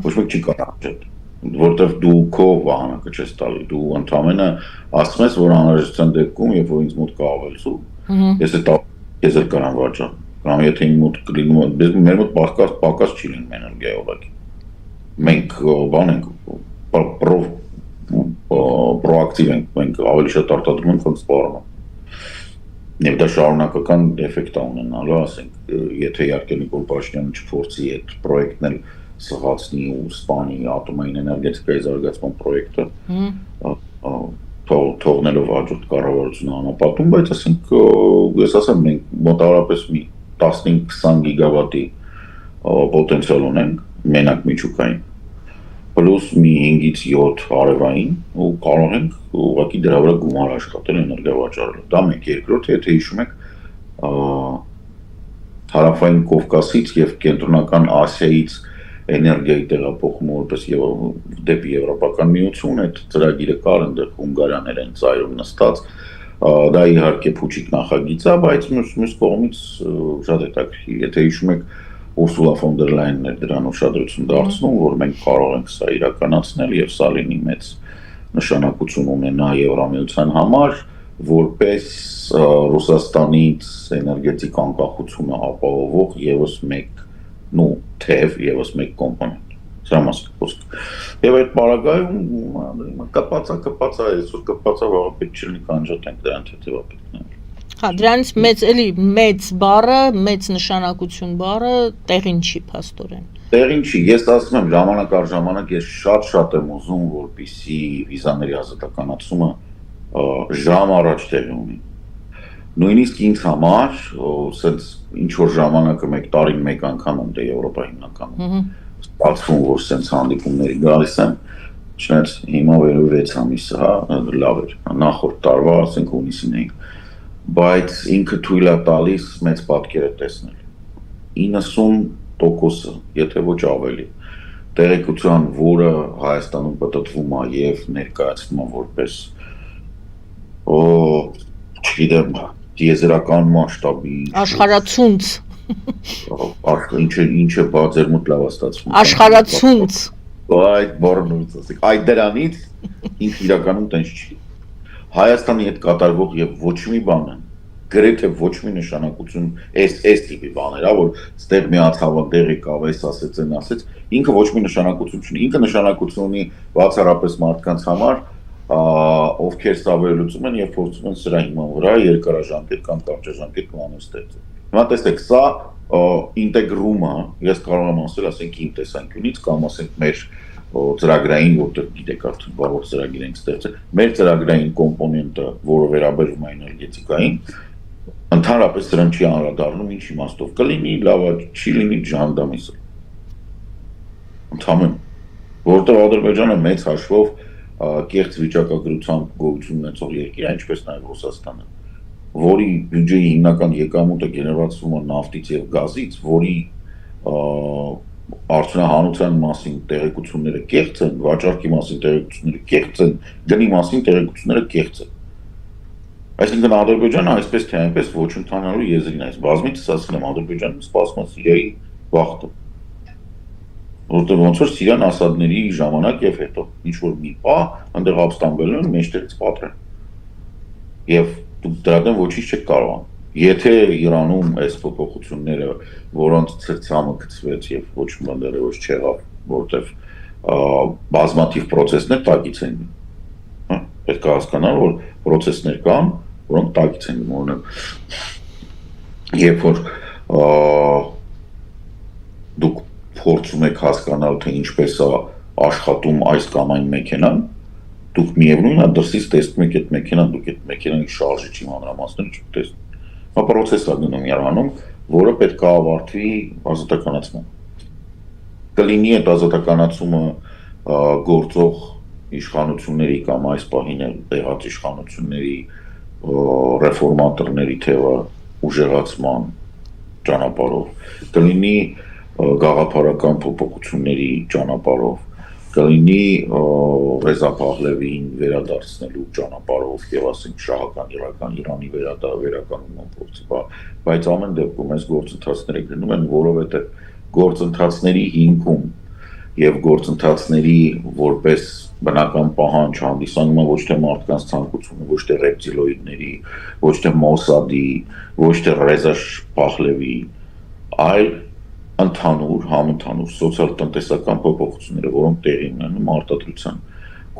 B: ոչ մեկ չի կարող անջատ, որտեվ դու քո վահանակը չես տալի, դու ընդհանրապես ասում ես, որ անհրաժեշտության դեպքում, երբ որ ինձ մոտ կա ավելցու, ես ես էլ կարամ վաճառեմ, կամ եթե իմ մոտ կլինում է, մեր մոտ պակաս չի լինում էներգիայի ուղղակի, մենք բան ենք պրոակտիվ ենք, մենք ավելի շատ արտադրում ենք, քան սպառում ենք։ Եվ դա շարունակական էֆեկտ է ունենալու, ասենք, եթե իհարկե Նիկոլ Փաշինյանը չփորձի այդ պրոյեկտն էլ սղացնի ու սպանի ատոմային էներգետիկայի զարգացման պրոյեկտը, թողնելով հաջորդ կառավարությունը անապատում, բայց ասենք, ես ասեմ, մենք մոտավորապես մի 15-20 գիգավատի պոտենցիալ ունենք, մենակ միջուկային, պլյուս մի 5-ից 7 արևային ու կարող ենք ուղղակի դրա վրա գումար աշխատել էներգիա վաճառել։ Դա մեկ, երկրորդ, եթե հիշում եք, Հարավային Կովկասից եւ Կենտրոնական Ասիայից էներգիայի տեղափոխումը որպես դեպի Եվրոպական միություն, այդ ծրագիրը կար այնտեղ հունգարյաներ են ծայրում նստած, դա իհարկե փուչիկ նախագիծ է, բայց մյուս կողմից շատ հետաքրքիր, եթե հիշում եք Ուրսուլա ֆոն դեր Լայենն էր դրան ուշադրություն դարձնում, որ մենք կարող ենք սա իրականացնել եւ սա լինի մեծ նշանակություն ունենա Եվրամիության համար, որպես Ռուսաստանից էներգետիկ անկախությունը ապահովող եւս մեկ, թեւ եւս մեկ կոմպոնենտ։ Սա մասը խոսք։ Եվ այդ պարագայում կապածա, այսօր կապածա վաղը պետք չլինի կանջատենք դրան թեթևապետքներ։
A: Հա, դրանից մեծ բառը, մեծ նշանակություն բառը տեղին չի փաստորեն։
B: Տեղին չի, ես ասում եմ ժամանակ առ ժամանակ ես շատ եմ ուզում, որպեսզի վիզաների ազատականացումը ժամ առաջ տեղի ունի։ Նույնիսկ ինձ համար, ասենց ինչ որ ժամանակը մեկ տարին մեկ անգամ եմ դե Եվրոպա հիմնականում։ Ստացվում որ ասենց հանդիպումների գալիս եմ, չնայած հիմա վերո 6 ամիս, հա, լավ էր։ Նախորդ տարվա, ասենք հունիսին էինք, բայց ինքը թույլ է տալիս մեծ պատկերը տեսնել։ 90%-ը, եթե ոչ ավելի, տեղեկության, որը Հայաստանում պատտվում է եւ ներկայացվում է որպես չգիտեմ, դիեզերական մասշտաբի
A: Աշխարհացունց։
B: Ինչը բացերմուտ լավ է ստացվում։
A: Աշխարհացունց։
B: Այդ բառնուց ասեք, այդ դրանից ինքը իրականում տենց չի։ Հայաստանի հետ կատարվող եւ ոչ մի բանը, գրեթե ոչ մի նշանակություն, այս տիպի բաներ, որ ստեղ միացավ, տեղի կավ, ասեց, ինքը ոչ մի նշանակություն չունի։ Ինքը նշանակություն ունի բացառապես մարդկանց համար, ովքեր սա վերլուծում են եւ փորձում են սրա հիման վրա երկարաժամկետ կամ կարճաժամկետ պլաններ ստեղծել։ Հիմա տեսեք, սա ինտեգրումը, ես կարող եմ ասել, ասենք իմ տեսանկյունից կամ ասենք մեր ծրագրային, որտեղ գիտեք արդեն բավարար ծրագիր ենք ստեղծել, մեր ծրագրային կոմպոնենտը, որը վերաբերում է էներգետիկային, ընդհանրապես դրան չի անդրադառնում, ինչ իմաստով կլինի, լավ չի լինի ժանդամիսը։ Ընդհանրապես, որտեղ Ադրբեջանը մեծ հաշվով կեղծ վիճակագրությամբ գոյություն ունեցող երկիր է, ինչպես նաև Ռուսաստանը, որի բյուջեի հիմնական եկամուտը գեներացվում է նավթից եւ գազից, որի արդյունահանության մասին տեղեկությունները կեղծ են, վաճառքի մասին տեղեկությունները կեղծ են, գնի մասին տեղեկությունները կեղծ են։ Այսինքն Ադրբեջանը այսպես թե այնպես ոչ ընդհանրալու եզրին է, բազմիցս ասել եմ, Ադրբեջանը սպասում է Սիրիայի բախտը։ Որտեղ ոնց որ Սիրիան Ասադների ժամանակ եւ հետո ինչ որ մի պահ այնտեղ ապստամբել են մեջտեղից պատրեն։ Եվ դուք դրան ոչինչ չեք կարող անել։ Եթե Իրանում այս փոփոխությունները, որոնց ցրցամը գծվեց եւ ոչ մի բան դեռևս չեղավ, որտեղ բազմաթիվ process-ներ տակից են պետք է հասկանալ, որ process-ներ կան, որոնք տակից են գնում, երբ որ դուք փորձում եք հասկանալ, թե ինչպես է աշխատում այս կամ այն մեքենան, դուք միևնույն է դրսից տեսնում եք այդ մեքենան, դուք այդ մեքենայի շարժիչի մանրամասները չեք տեսնում։ Դա process է գնում Իրանում, որը պետք է ավարտվի ազատականացման։ Կլինի այդ ազատականացումը գործող իշխանությունների կամ այս պահին տեղած իշխանությունների ռեֆորմատորների թևը ուժեղացման ճանապարհով, կլինի գաղափարական փոփոխությունների ճանապարհով, կլինի Ռեզա Փահլևին վերադարձնելու ճանապարհով եւ ասենք շահական իրական Իրանի վերականգնման փորձի, բայց ամեն դեպքում այս գործընթացները գնում են, որովհետեւ գործընթացների հիմքում եւ գործընթացների որպես բնական պահանջ հանդիսանում է ոչ թե մարդկանց ցանկությունը, ոչ թե ռեպտիլոիդների, ոչ թե Մոսադի, ոչ թե Ռեզա Փահլևի, այլ ընդհանուր, համընդհանուր սոցիալ-տնտեսական փոփոխությունները, որոնք տեղի ունենում արտադրության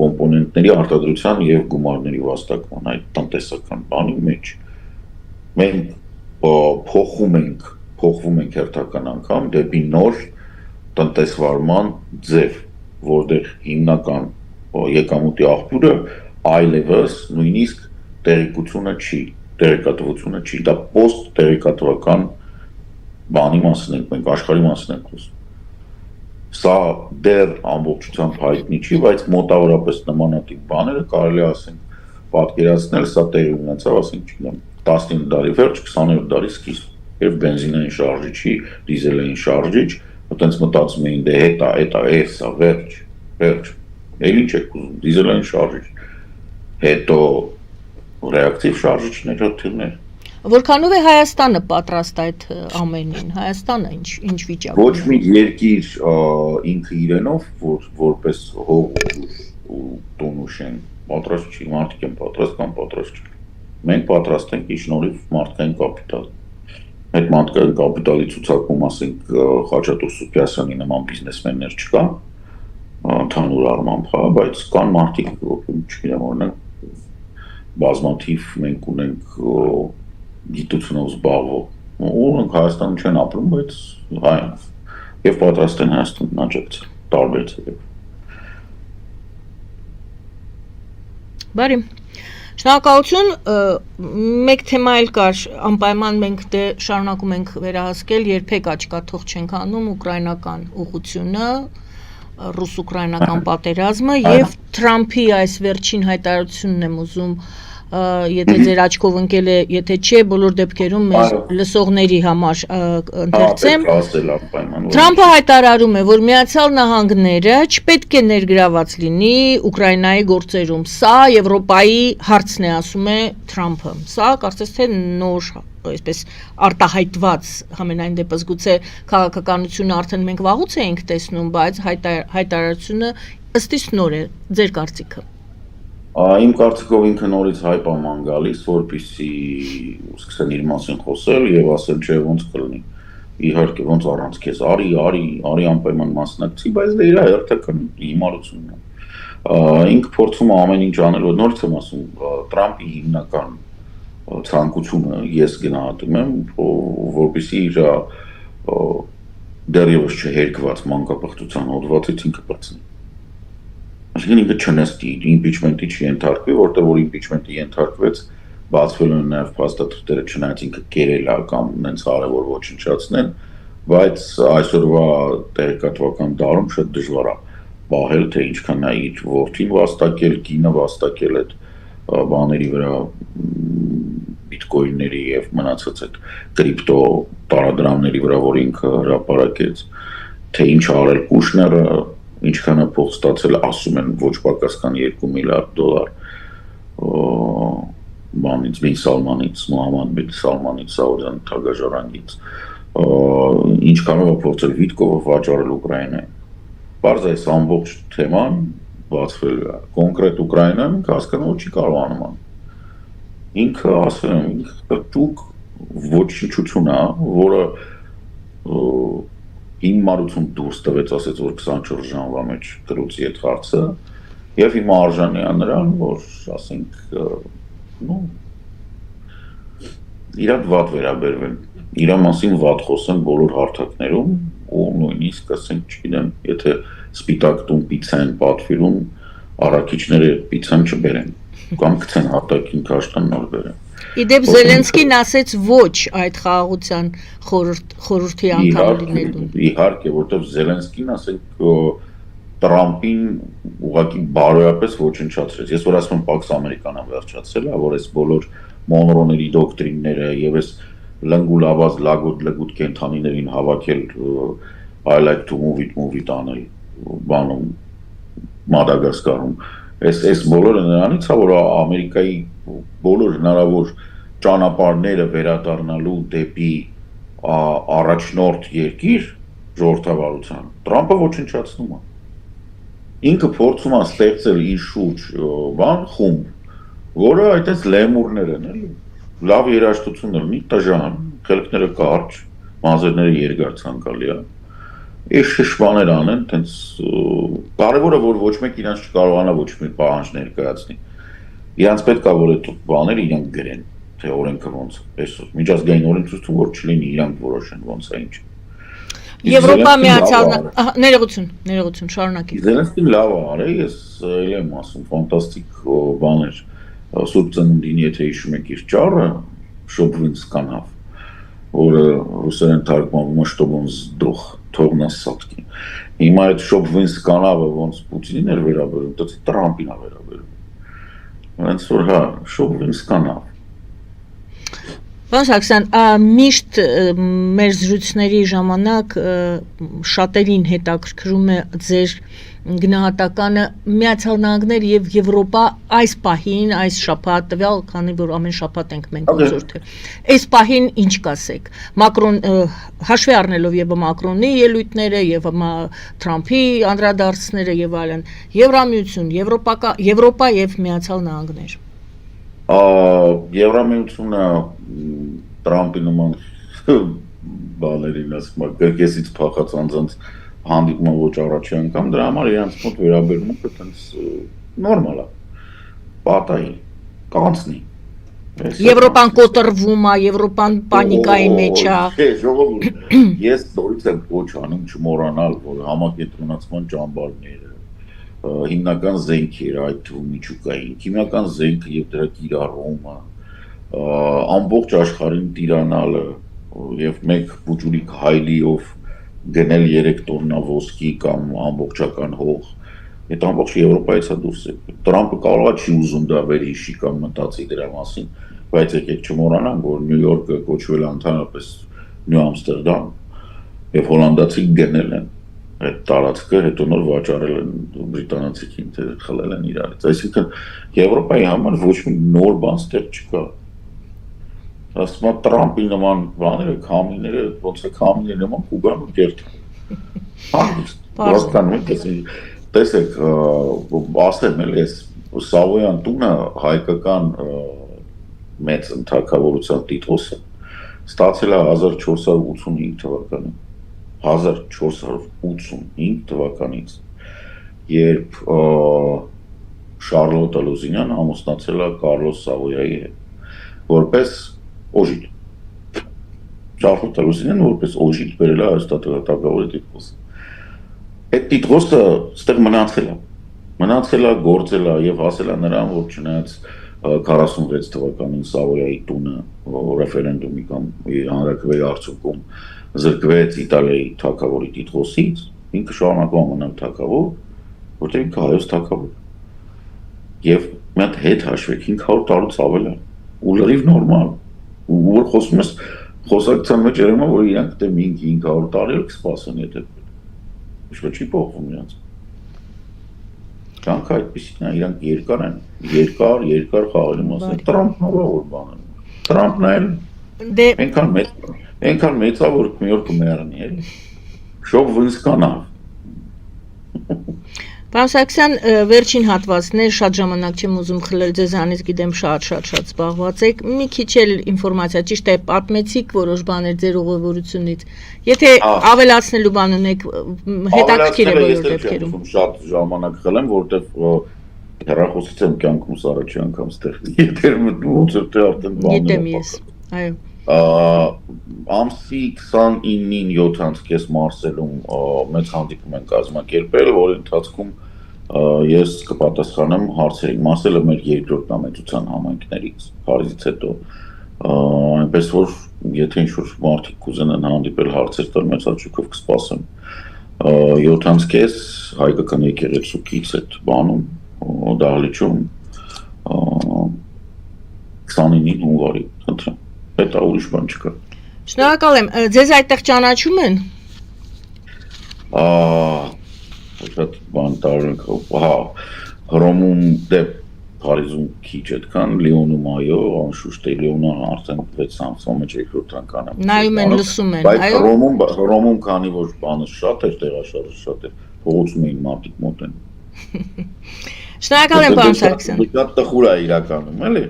B: կոմպոնենտների արտադրության եւ գումարների վաստակման այդ տնտեսական բանի մեջ։ Մենք փոխվում ենք հերթական անգամ դեպի նոր տնտեսվարման ձև, որտեղ հիմնական եկամուտի աղբյուրը այլևս նույնիսկ տեղեկատվությունը չի, դա post տեղեկատվական բանի մասին ենք, մենք աշխարհի մասին ենք խոսում։ Սա դեռ ամբողջությամբ հայտնի չի, բայց մոտավորապես նմանատիպ բաները կարելի ասենք պատկերացնել, սա տեղի ունեցավ, ասենք, չգիտեմ, 19 դարի վերջ, 20-րդ դարի սկիզբ, երբ բենզինային շարժիչի, դիզելային շարժիչ, այտենց մտածում էին, դե հետա, սա վերջ, էլ ինչ եք ուզում, դիզելային շարժիչ, հետո ռեակտիվ շարժիչներ, հոթիլներ։
A: Որքանով է Հայաստանը պատրաստ այդ ամենին, Հայաստանը ինչ վիճակում է։
B: Ոչ մի երկիր ինքը իրենով, որպես հող ու տուն ու շեն պատրաստ չի, մարդիկ են պատրաստ կամ պատրաստ չի։ Մենք պատրաստ ենք շնորհիվ մարդկային կապիտալ։ Այդ մարդկային կապիտալի ցուցակում, ասենք, Խաչատուր Սուփիասյանի նման բիզնեսմեններ չկան, ընդհանուր առմամբ, բայց կան մարդիկ, չգիտեմ, օրինակ, բազմաթիվ մենք ունենք գիտությունով զբաղվող, որոնք Հայաստանում չեն ապրում, բայց հայ են եւ պատրաստ են Հայաստանին աջակցել տարբեր ձևով։
A: Բարի։ Շնորհակալություն, մեկ թեմա էլ կար, անպայման մենք դե շարունակում ենք վերահասկել, երբեք աչքաթող չենք անում ուկրաինական ուղղությունը, ռուս-ուկրաինական պատերազմը եւ Թրամփի այս վերջին հայտարարությունն եմ ուզում եթե ձեր աչքով ընկել է, եթե չէ, բոլոր դեպքերում մեր լսողների համար ընթերցեմ։ Թրամփը հայտարարում է, որ Միացյալ Նահանգները չպետք է ներգրաված լինի Ուկրաինայի գործերում։ Սա Եվրոպայի հարցն է, ասում է Թրամփը։ Սա կարծես թե նոր, այսպես արտահայտված, համենայն դեպս գուցե քաղաքականությունը արդեն մենք վաղուց էինք տեսնում, բայց հայտարարությունը ըստ իս նոր է, ձեր կարծիքը։
B: Իմ կարծիքով ինքը նորից հայպ է ման գալիս, որպեսզի սկսեն իր մասին խոսել եւ ասել չէ ոնց կլինի։ Իհարկե ոնց առանց քեզ արի անպայման մասնակցի, բայց դա իր հերթական հիմարությունն է։ Ինքը փորձում է ամեն ինչ անել, որ նորից եմ ասում, Թրամփի հիմնական ցանկությունը ես գնահատում եմ, որպեսզի իր դեռևս չհերկված մանկապարտության հոդվածից ինքը բացի։ Այսինքն ինքը չնստի, իմպիչմենտի չենթարկվի, որտեղ որ իմպիչմենտի ենթարկվեց, բացվել են նաև փաստաթղթերը, չնայած ինքը կերել է կամ նենց արել որ ոչնչացնեն, բայց այսօրվա տեղեկատվական դարում շատ դժվար է պահել, թե ինչքան է իր որդին վաստակել, կինը վաստակել այդ բաների վրա բիտկոինների եւ մնացած այդ կրիպտո տարադրամների վրա, որ ինքը հրապարակեց, թե ինչ արել Կուշները, ինչքան է փող ստացել, ասում են ոչ պակաս քան $2 միլիարդ բանից, Բին Սալմանից, Մոհամմադ Բին Սալմանից, Սաուդյան թագաժառանգից, ինչքանով է փորձել Վիտկովը վաճառել Ուկրաինային։ Պարզ է, այս ամբողջ թեման բացվել է, կոնկրետ Ուկրաինան հասկանալ չի կարողանում։ Ինքը ասել եմ, ինքը ճուկ ոչնչություն է, որը հիմարություն դուրս տվեց, ասեց, որ 24 ժամվա մեջ գրուցի այդ հարցը Եվ հիմա արժանի է նրան, որ ասենք, իրար վատ վերաբերվեն, իրա մասին վատ խոսեն բոլոր հարթակներում ու նույնիսկ ասենք, չգիտեմ, եթե սպիտակ տուն պիցա են պատվիրում, առաքիչները պիցան չբերեն, կամ գցեն հատակին քաշտան նոր բերեն։
A: Իդեպ Զելենսկին ասեց ոչ այդ խաղաղության խորհրդի անդամ լինելուն։
B: Իհարկե, որտեղ Զելենսկին ասենք Տրամպին ուղղակի բարոյապես ոչնչացրեց։ Ես որ ասում եմ Pax American-ը վերջացել է, որ այս բոլոր Մոնրոների դոկտրինները եւ այս լնգուլավազ լագուտ կենթանիներին հավաքել I like to move it անել բանում Մադագասկարում։ Այս բոլորը նրանից է, որ Ամերիկայի բոլոր հնարավոր ճանապարհները վերադառնալու դեպի առաջնորդ երկիր ժողովրդավարության Տրամպը ոչնչացնում է։ Ինքը փորձում է ստեղծել իր շուրջ խումբ, որը այդպես լեմուրներ են, էլի։ Լավ երաժշտություն ունի, տաժան, խելքները կարճ, մազերները երկար ցանկալի է։ Այս շշմաներ անեն, տենց կարևորը որ ոչ մեկ իրանց չկարողանա ոչ մի պահանջ ներկայացնի։ Իրանց պետք է որ այդ բաները իրանք գրեն, թե օրենքը ոնց է, այսօր միջազգային օրենսդրություն որ չլինի, իրանք որոշեն ոնց է ինչ։
A: Եվրոպա միացյալ ներողություն, շարունակի։
B: Զելենսկին լավ է արել, ես եմ ասում, ֆանտաստիկ բաներ։ Սուրբ ծնունդին եթե հիշում եք իր ճառը, Շոբվինսկանավ, որը ռուսերեն թարգմանվում է Շտոբոն զդոխ, թողնաս սատկի։ Հիմա այդ Շոբվինսկանավը ոնց Պուտինին էր վերաբերում, դա Տրամպին է վերաբերում։ Ոնց որ հա, Շոբվինսկանավ։
A: Պարոն Սարգսյան, միշտ մեր զրույցների ժամանակ շատերին հետաքրքրում է ձեր գնահատականը Միացյալ Նահանգներ եւ Եվրոպա այս պահին, այս շաբաթ տվյալ, քանի որ ամեն շաբաթ ենք մենք ուսորթը։ Այս պահին ինչ կասեք։ Մակրոն հաշվի առնելով եւ Մակրոնի ելույթները եւ Թրամփի անդրադարձները եւ այլն, Եվրամիություն, Եվրոպա եւ Միացյալ Նահանգներ։
B: Եվրամիությունը Տրամպի նման բաներին ասում է, գրկեսից փախած անձանց հանդիպումը ոչ առաջի անգամ, դրա համար իրանց մոտ վերաբերմունքը տենց նորմալ է, պատահի, կանցնի։
A: Եվրոպան կոտրվում է, Եվրոպան պանիկայի մեջ է։
B: Չէ, ժողովուրդ, ես նորից եմ կոչ անում չմոռանալ, որ համակենտրոնացման ճամբարները հիմնական զենքեր այդ թվում միջուկային, քիմիական զենքը եւ դրա կիրառումը, ամբողջ աշխարհին տիրանալը եւ մեկ բուջուրիկ հայլիով գնել 3 տոննա ոսկի կամ ամբողջական հող, այդ ամբողջ Եվրոպայից է դուրս է։ Տրամպը կարող է չի ուզում դա վերհիշի կամ մտածի դրա մասին, բայց եկեք չմոռանանք, որ Նյու Յորքը կոչվել է ընդհանրապես Նյու Ամստերդամ եւ հոլանդացի գնել են այդ տարածքը, հետո նոր վաճառել են բրիտանացիքին, թե խլել են իրարից։ Այսինքն Եվրոպայի համար ոչ մի նոր բան ստեղ չկա։ Ասում եմ Տրամպի նման բաները, քամիները, ոնց է քամիների նման կուգան ու կերտան։ Հասկանում եք, տեսեք, ասեմ էլ ես Սավոյան տունը հայկական մեծ թագավորության տիտղոսը ստացել է 1485 թվականին։ 1485 թվականից, երբ Շարլոտա Լուզինյան ամուսնացել է Կարլոս Սավոյայի հետ, որպես օժիտ։ Շարլոտա Լուզինյան որպես օժիտ բերել է հաստատակավորի տիտղոսը։ Այդ տիտղոսը ստեղ մնացել է, գործել է եւ հասել է նրան, որ չնայած 46 թվականին Սավոյայի տունը ռեֆերենդումի կամ հանրաքվեի արդյունքում զրկվեց Իտալիայի թագավորի տիտղոսից, ինքը շարունակում է մնալ թագավոր, որտեղ ինքը հայոց թագավոր։ Եվ մի հատ հետ հաշվեք 500 տարուց ավել է, ու լրիվ նորմալ, ու որ խոսում ես խոսակցության մեջ երևում է, որ իրանք դե 500 տարի էլ կսպասեն, եթե ոչ չի փոխվում իրանք։ Կյանքը այդպեսին է, իրանք երկար են, երկար խաղալի մասն։ Տրամպն ով որ բան է։ Տրամպն էլ այնքան մեծ է, որ մի օր կմեռնի, էլի։ Շոբվինսկանավ։
A: Պարոն Սարգսյան, վերջին հատվածն է, շատ ժամանակ չեմ ուզում խլել ձեզանից, գիտեմ շատ զբաղված եք, մի քիչ էլ ինֆորմացիա, ճիշտ է, պատմեցիք որոշ բաներ ձեր ուղևորությունից, եթե ավելացնելու բան ունեք, հետաքրքիր է բոլոր դեպքերում։
B: Շատ ժամանակ խլեմ, որտեղ հեռախոսից եմ կյանքումս առաջի անգամ ստեղ եթեր մտնում, ոնց որ թե արդեն
A: Գիտեմ ես։ Այո։
B: Ամսի 29-ին 7:30 Մարսելում մեծ հանդիպում են կազմակերպել, որի ընթացքում ես կպատասխանեմ հարցերին։ Մարսելը մեր երկրորդ ամենության համայնքներից, Փարիզից հետո, այնպես որ եթե ինչ-որ մարդիկ կուզենան հանդիպել հարցեր տալ, մեծ հաճույքով կսպասեմ։ 7:30 հայկական եկեղեցուից այդ բանում, դահլիճում, 29-ին հունվարի, խնդրեմ, հետա ուրիշ բան չկա։
A: Շնորհակալ եմ, ձեզ այդտեղ ճանաչում են։
B: Շատ բան տարօրինակ, հա, Հռոմում դե Փարիզում քիչ այդքան, Լիոնում այո, անշուշտ է Լիոնը արդեն 6 ամսվա մեջ երկրորդ անգամ եմ։
A: Նայում են, լսում են,
B: Բայց
A: այո։
B: Հռոմում քանի որ բանը շատ էր, տեղաշարժը շատ էր, փողոցում էին մարդիկ մոտեն։
A: Շնորհակալ եմ, պարոն Սարգսյան։
B: Շատ տխուր է իրականում, էլի,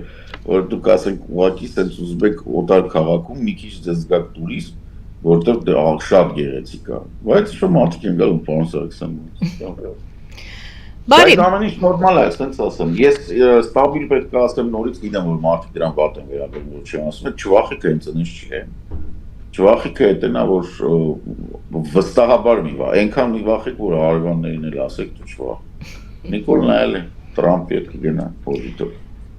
B: որ դուք ասենք ուղղակի sense ուզում եք օտար քաղաքում մի քիչ դες գաք տուրիզմ, որտեղ շատ գեղեցիկ է։ Բայց շո մարդիկ են գալու պարոն Սարգսյան։
A: Բարի։
B: Բայց ամեն ինչ նորմալ է, ասենց ասեմ։ Ես ստաբիլ պետք է ասեմ նորից, գիտեմ որ մարդիկ դրան վատ են վերաբերվում, որ չի ասում, չվախիք է ինձ ինչ չի։ Չվախիք է դա որ վստահաբար մի վա, այնքան մի վախիք որ հարևաններին էլ ասեք դու չվախ։ Նիկոլն այլ է, Տրամպի հետ կգնա պոզիտիվ։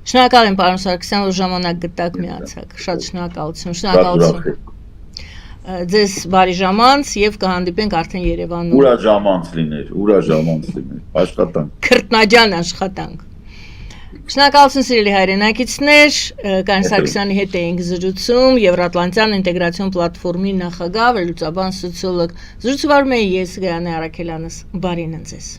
A: Շնորհակալ եմ, պարոն Սարգսյան, որ ժամանակ գտաք միացաք։ Շատ շնորհակալություն, շնորհակալություն։ Ձեզ բարի ժամանց եւ կհանդիպենք արդեն Երևանում։
B: Ուրա ժամանց լիներ, աշխատանք։
A: Քրտնաջան աշխատանք։ Շնորհակալություն սիրելի հայրենակիցներ, Կանչ Սարգսյանի հետ էինք զրուցում, Եվրատլանտյան ինտեգրացիոն պլատֆորմի նախագահ, վերլուծաբան, սոցիոլոգ։ Զրուցում եմ ես Գայանե Արաքելյանս, բարին ձեզ։